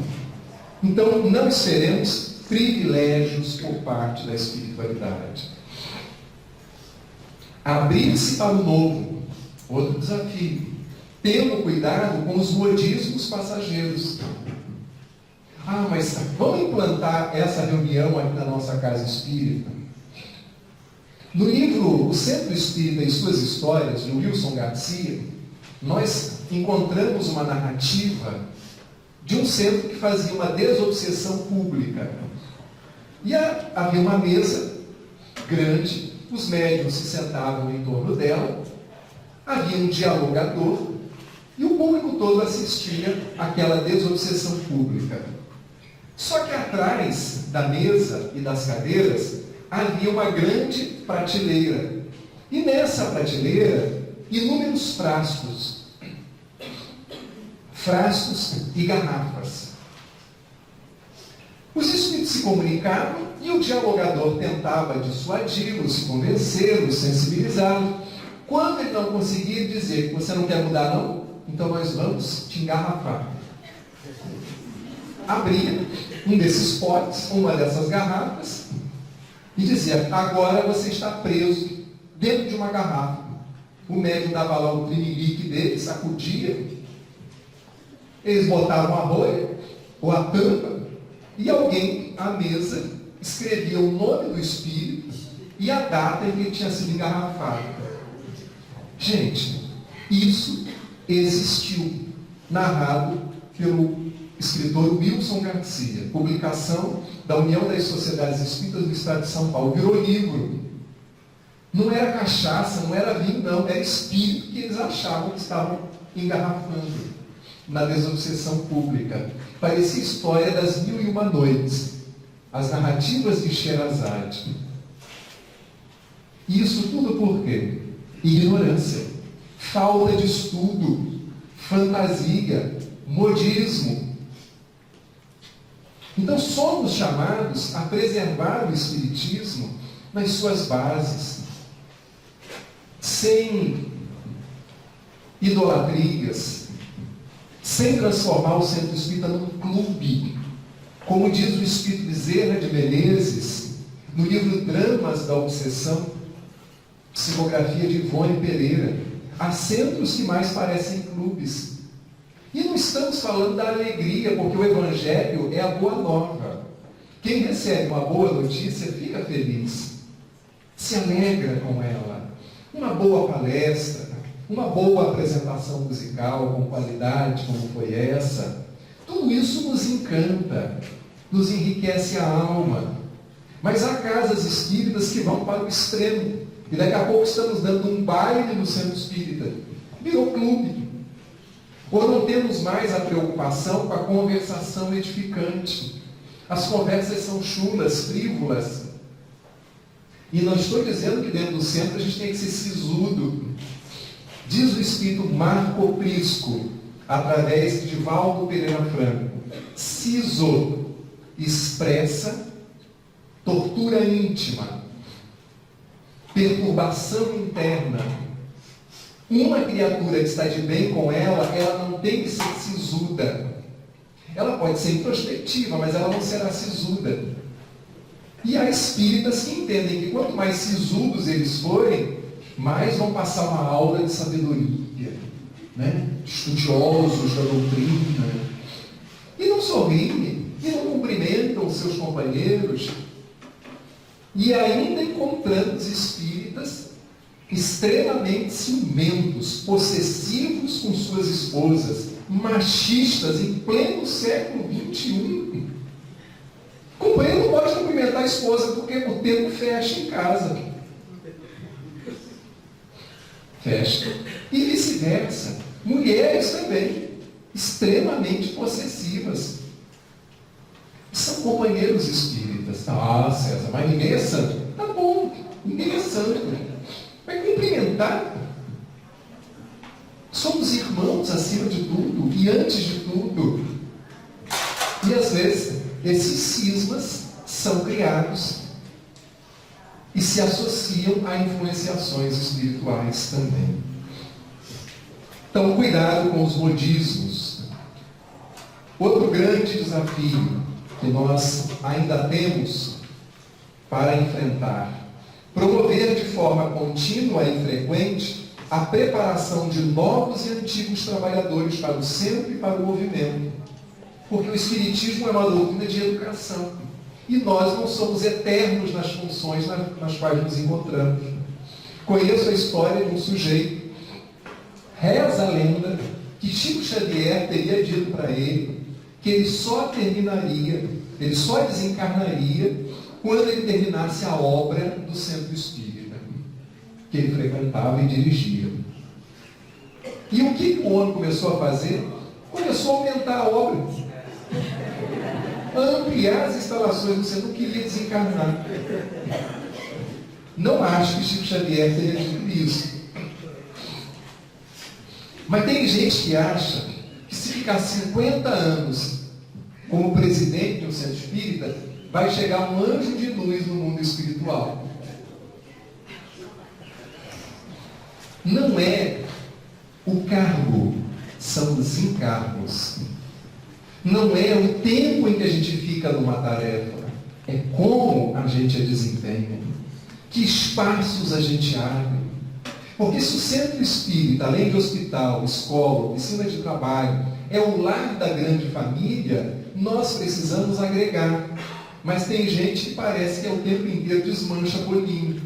Então, não esperemos privilégios por parte da espiritualidade. Abrir-se para o novo, outro desafio. Tendo cuidado com os modismos passageiros. Ah, mas vamos implantar essa reunião aqui na nossa casa espírita? No livro O Centro Espírita e Suas Histórias, de Wilson Garcia, nós encontramos uma narrativa de um centro que fazia uma desobsessão pública. E havia uma mesa grande, os médiuns se sentavam em torno dela, havia um dialogador, e o público todo assistia àquela desobsessão pública. Só que atrás da mesa e das cadeiras havia uma grande prateleira. E nessa prateleira, inúmeros frascos e garrafas. Os espíritos se comunicavam e o dialogador tentava dissuadi-los, convencê-los, sensibilizá-los. Quando ele não conseguia dizer que você não quer mudar não, então nós vamos te engarrafar. Abria um desses potes, uma dessas garrafas, e dizia, agora você está preso dentro de uma garrafa. O médium dava lá o trinilique dele, sacudia, eles botavam a rolha, ou a tampa, e alguém, à mesa, escrevia o nome do espírito e a data em que ele tinha sido engarrafado. Gente, isso existiu, narrado pelo escritor Wilson Garcia, publicação da União das Sociedades Espíritas do Estado de São Paulo, virou livro. Não era cachaça, não era vinho, não, era espírito que eles achavam que estavam engarrafando na desobsessão pública. Parecia história das 1001 noites, as narrativas de Sherazade. E isso tudo por quê? Ignorância, falta de estudo, fantasia, modismo. Então somos chamados a preservar o Espiritismo nas suas bases, sem idolatrias, sem transformar o Centro Espírita num clube, como diz o Espírito Bezerra de Menezes, no livro Dramas da Obsessão, psicografia de Ivone Pereira. Há centros que mais parecem clubes. E não estamos falando da alegria, porque o Evangelho é a boa nova. Quem recebe uma boa notícia fica feliz, se alegra com ela. Uma boa palestra, uma boa apresentação musical com qualidade, como foi essa, tudo isso nos encanta, nos enriquece a alma. Mas há casas espíritas que vão para o extremo. E daqui a pouco estamos dando um baile no centro espírita. Virou clube. Ou não temos mais a preocupação com a conversação edificante. As conversas são chulas, frívolas. E não estou dizendo que dentro do centro a gente tem que ser sisudo. Diz o espírito Marco Prisco, através de Valdo Pereira Franco, siso expressa, tortura íntima, perturbação interna. Uma criatura que está de bem com ela não tem que ser sisuda. Ela pode ser introspectiva, mas ela não será sisuda. E há espíritas que entendem que quanto mais sisudos eles forem, mais vão passar uma aura de sabedoria, né? Estudiosos da doutrina. E não sorriem, e não cumprimentam os seus companheiros. E ainda encontramos espíritas extremamente ciumentos, possessivos com suas esposas, machistas em pleno século XXI. Companheiro não pode cumprimentar a esposa porque o tempo fecha em casa. Fecha. E vice-versa. Mulheres também, extremamente possessivas. São companheiros espíritas. Ah, César, mas ninguém é santo. Tá bom, ninguém é santo. Vai cumprimentar. Somos irmãos acima de tudo e antes de tudo. E às vezes esses cismas são criados e se associam a influenciações espirituais também. Então, cuidado com os modismos. Outro grande desafio que nós ainda temos para enfrentar: promover de forma contínua e frequente a preparação de novos e antigos trabalhadores para o centro e para o movimento. Porque o Espiritismo é uma doutrina de educação. E nós não somos eternos nas funções nas quais nos encontramos. Conheço a história de um sujeito, reza a lenda, que Chico Xavier teria dito para ele que ele só desencarnaria quando ele terminasse a obra do Centro Espírita, que ele frequentava e dirigia. E o que o homem começou a fazer? Começou a aumentar a obra, a ampliar as instalações. Você não queria desencarnar. Não acho que Chico Xavier teria dito isso. Mas tem gente que acha que se ficar 50 anos como presidente de um centro espírita, vai chegar um anjo de luz no mundo espiritual. Não é o cargo, são os encargos. Não é o tempo em que a gente fica numa tarefa, é como a gente a desempenha, que espaços a gente abre. Porque se o centro espírita, além de hospital, escola, oficina de trabalho, é o lar da grande família, nós precisamos agregar. Mas tem gente que parece que é o tempo inteiro desmancha bolinho.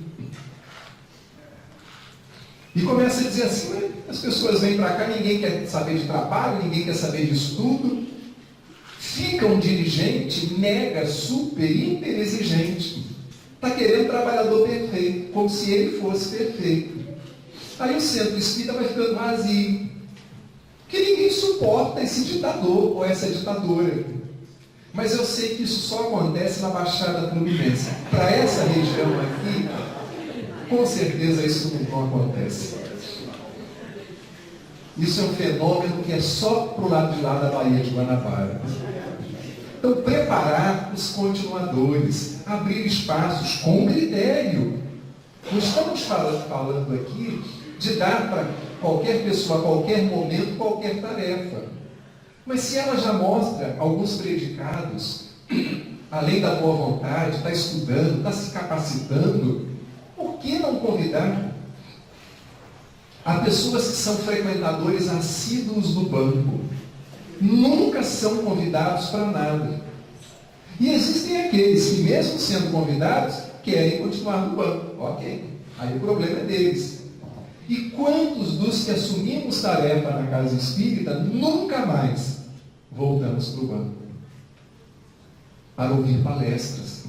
E começa a dizer assim: as pessoas vêm para cá, ninguém quer saber de trabalho, ninguém quer saber de estudo. Fica um dirigente mega, super, hiper exigente. Está querendo um trabalhador perfeito, como se ele fosse perfeito. Aí o centro espírita vai ficando vazio. Porque ninguém suporta esse ditador ou essa ditadora. Mas eu sei que isso só acontece na Baixada Fluminense. Para essa região aqui, com certeza isso não acontece. Isso é um fenômeno que é só para o lado de lá da Baía de Guanabara. Então, preparar os continuadores, abrir espaços com critério. Não estamos falando aqui de dar para qualquer pessoa, a qualquer momento, qualquer tarefa. Mas se ela já mostra alguns predicados, além da boa vontade, está estudando, está se capacitando, por que não convidar? Há pessoas que são frequentadores assíduos do banco, nunca são convidados para nada. E existem aqueles que, mesmo sendo convidados, querem continuar no banco. Ok, aí o problema é deles. E quantos dos que assumimos tarefa na casa espírita nunca mais voltamos para o banco para ouvir palestras,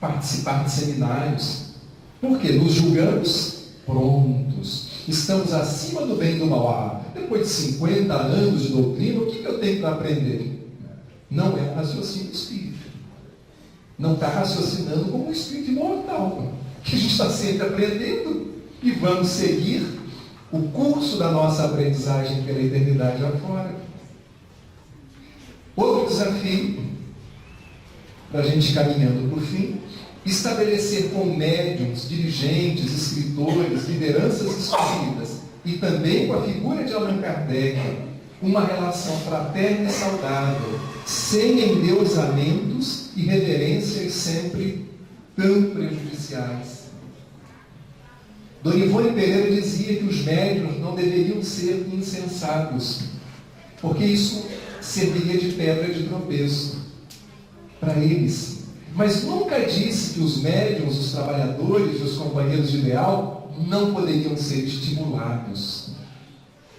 participar de seminários? Porque nos julgamos prontos, estamos acima do bem e do mal. Ah, depois de 50 anos de doutrina, o que eu tenho para aprender? Não é um raciocínio espírita. Não está raciocinando como um espírito imortal, que a gente está sempre aprendendo e vamos seguir o curso da nossa aprendizagem pela eternidade afora. Outro desafio: para a gente ir caminhando para o fim, estabelecer com médiuns, dirigentes, escritores, lideranças espíritas e também com a figura de Allan Kardec uma relação fraterna e saudável, sem endeusamentos e reverências sempre tão prejudiciais. Dona Ivone Pereira dizia que os médiuns não deveriam ser insensatos, porque isso serviria de pedra de tropeço para eles. Mas nunca disse que os médiuns, os trabalhadores e os companheiros de ideal não poderiam ser estimulados.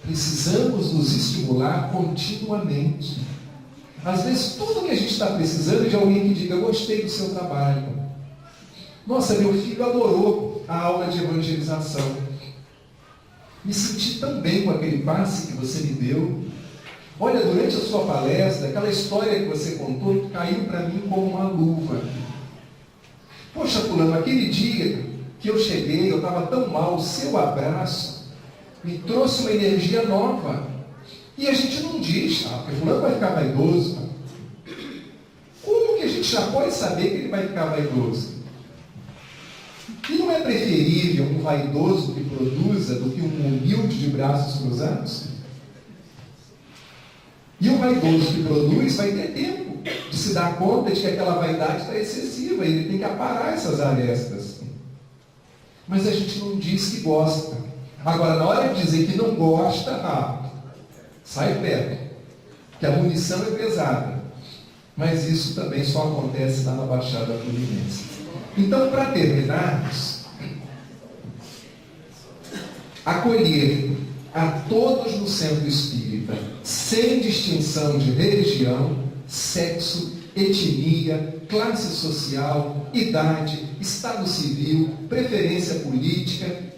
Precisamos nos estimular continuamente. Às vezes, tudo que a gente está precisando é de alguém que diga: eu gostei do seu trabalho. Nossa, meu filho adorou a aula de evangelização. Me senti tão bem com aquele passe que você me deu. Olha, durante a sua palestra, aquela história que você contou caiu para mim como uma luva. Poxa, fulano, aquele dia que eu cheguei, eu estava tão mal, o seu abraço me trouxe uma energia nova. E a gente não diz, porque fulano vai ficar vaidoso. Como que a gente já pode saber que ele vai ficar vaidoso? E não é preferível um vaidoso que produza do que um humilde de braços cruzados? E o vaidoso que produz vai ter tempo de se dar conta de que aquela vaidade está excessiva, e ele tem que aparar essas arestas. Mas a gente não diz que gosta. Agora, na hora de dizer que não gosta, sai perto, que a munição é pesada. Mas isso também só acontece lá na Baixada Fluminense. Então, para terminarmos, acolher a todos no centro espírita, sem distinção de religião, sexo, etnia, classe social, idade, estado civil, preferência política,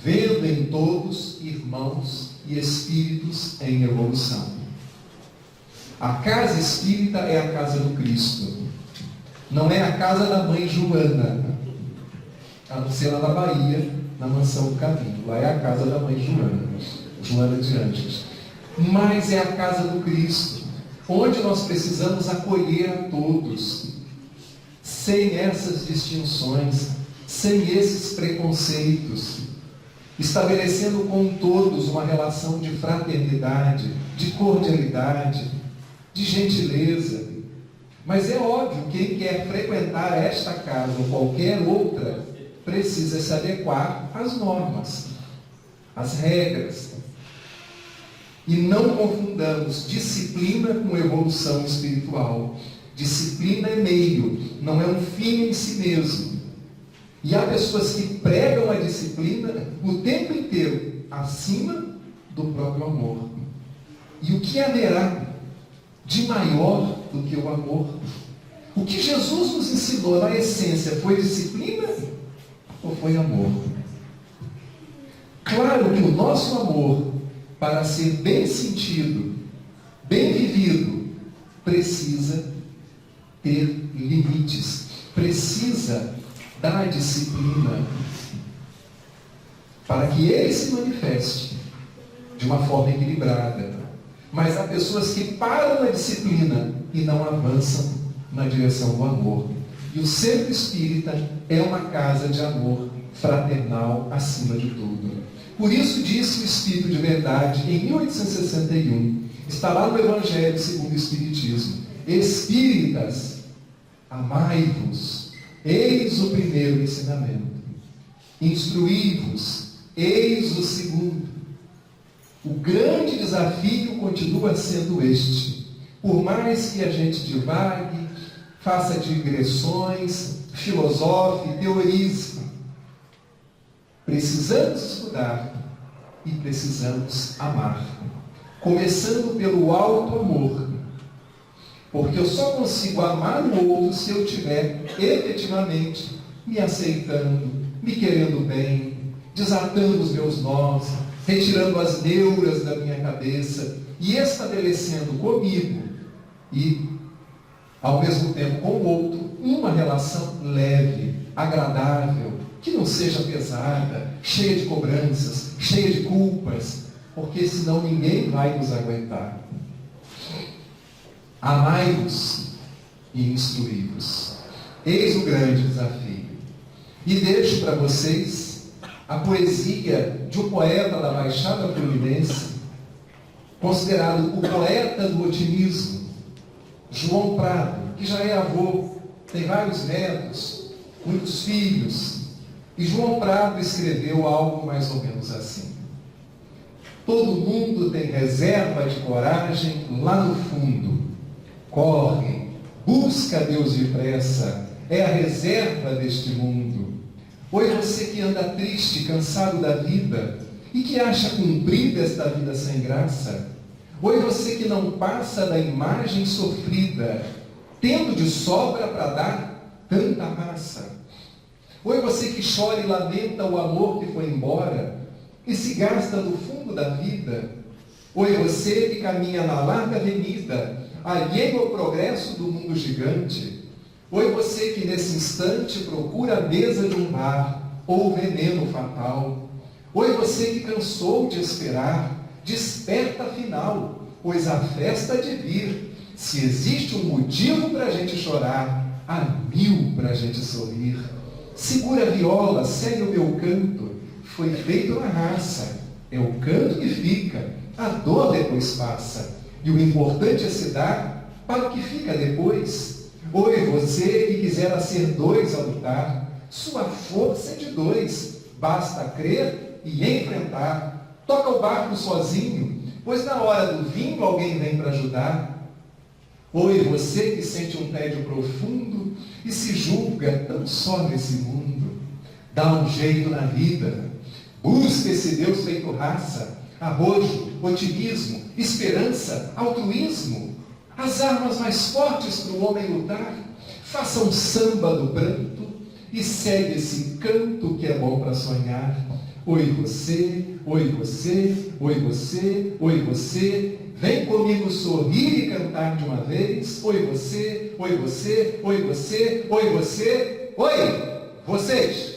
vendo em todos irmãos e espíritos em evolução. A casa espírita é a casa do Cristo. Não é a casa da mãe Joana, a não ser lá na Bahia, na Mansão do Caminho. Lá é a casa da mãe Joana de Anjos. Mas é a casa do Cristo, onde nós precisamos acolher a todos, sem essas distinções, sem esses preconceitos, estabelecendo com todos uma relação de fraternidade, de cordialidade, de gentileza. Mas é óbvio que quem quer frequentar esta casa ou qualquer outra precisa se adequar às normas, às regras. E não confundamos disciplina com evolução espiritual. Disciplina é meio, não é um fim em si mesmo. E há pessoas que pregam a disciplina o tempo inteiro acima do próprio amor. E o que haverá de maior do que o amor? O que Jesus nos ensinou na essência foi disciplina ou foi amor? Claro que o nosso amor, para ser bem sentido, bem vivido, precisa ter limites, precisa da disciplina, para que ele se manifeste de uma forma equilibrada. Mas há pessoas que param na disciplina e não avançam na direção do amor. E o centro espírita é uma casa de amor fraternal acima de tudo. Por isso disse o Espírito de Verdade em 1861, está lá no Evangelho segundo o Espiritismo: Espíritas, amai-vos, eis o primeiro ensinamento. Instruí-vos, eis o segundo. O grande desafio continua sendo este. Por mais que a gente divague, faça digressões, filosofe, teorize, precisamos estudar e precisamos amar. Começando pelo alto amor. Porque eu só consigo amar o outro se eu estiver efetivamente me aceitando, me querendo bem, desatando os meus nós, retirando as neuras da minha cabeça e estabelecendo comigo e, ao mesmo tempo, com o outro, uma relação leve, agradável, que não seja pesada, cheia de cobranças, cheia de culpas, porque senão ninguém vai nos aguentar. Amai-vos, e instruí-vos. Eis o grande desafio. E deixo para vocês a poesia de um poeta da Baixada Fluminense, considerado o poeta do otimismo, João Prado, que já é avô, tem vários netos, muitos filhos. E João Prado escreveu algo mais ou menos assim: todo mundo tem reserva de coragem lá no fundo. Corre, busca Deus depressa, é a reserva deste mundo. Oi, você que anda triste, cansado da vida e que acha cumprida esta vida sem graça. Oi, você que não passa da imagem sofrida, tendo de sobra para dar tanta massa. Oi, você que chora e lamenta o amor que foi embora e se gasta no fundo da vida. Oi, você que caminha na larga avenida, alheio ao progresso do mundo gigante. Oi, você que nesse instante procura a mesa de um bar ou veneno fatal. Oi, você que cansou de esperar, desperta afinal, pois a festa há de vir. Se existe um motivo para a gente chorar, há 1000 para a gente sorrir. Segura a viola, segue o meu canto, foi feito na raça. É o canto que fica, a dor depois passa. E o importante é se dar para o que fica depois. Oi, você que quisera ser 2 a lutar, sua força é de 2, basta crer e enfrentar. Toca o barco sozinho, pois na hora do vinho alguém vem para ajudar. Oi, você que sente um tédio profundo e se julga tão só nesse mundo. Dá um jeito na vida, busca esse Deus feito raça, arrojo, otimismo, esperança, altruísmo, as armas mais fortes para o homem lutar. Faça um samba do pranto e segue esse canto que é bom para sonhar. Oi você, oi você, oi você, oi você, vem comigo sorrir e cantar de uma vez. Oi você, oi você, oi você, oi você, oi vocês.